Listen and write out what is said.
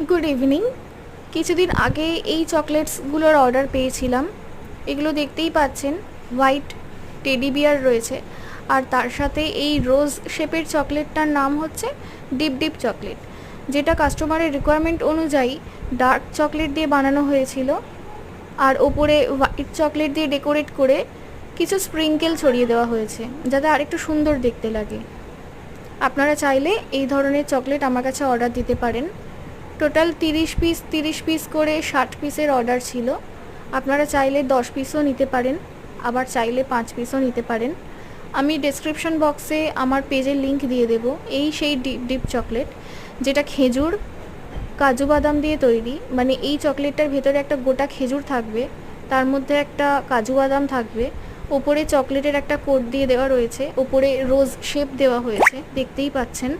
Good evening. কিছুদিন আগে এই চকলেটসগুলোর অর্ডার পেয়েছিলাম। এগুলো দেখতেই পাচ্ছেন, হোয়াইট টেডি বিয়ার রয়েছে, আর তার সাথে এই রোজ শেপের চকলেটটার নাম হচ্ছে ডিপ ডিপ চকলেট, যেটা কাস্টমারের রিকোয়ারমেন্ট অনুযায়ী ডার্ক চকলেট দিয়ে বানানো হয়েছিল, আর ওপরে হোয়াইট চকলেট দিয়ে ডেকোরেট করে কিছু স্প্রিঙ্কেল ছড়িয়ে দেওয়া হয়েছে যাতে আরেকটু সুন্দর দেখতে লাগে। আপনারা চাইলে এই ধরনের চকলেট আমার কাছে অর্ডার দিতে পারেন। টোটাল 30 পিস করে 60 পিসের অর্ডার ছিল। আপনারা চাইলে 10 পিসও নিতে পারেন, আবার চাইলে 5 পিসও নিতে পারেন। আমি ডেসক্রিপশন বক্সে আমার পেজের লিংক দিয়ে দেব। এই সেই ডিপ ডিপ চকলেট, যেটা খেজুর কাজু বাদাম দিয়ে তৈরি। মানে এই চকলেটটার ভেতরে একটা গোটা খেজুর থাকবে, তার মধ্যে একটা কাজু বাদাম থাকবে, ওপরে চকলেটের একটা কোট দিয়ে দেওয়া রয়েছে, ওপরে রোজ শেপ দেওয়া হয়েছে, দেখতেই পাচ্ছেন।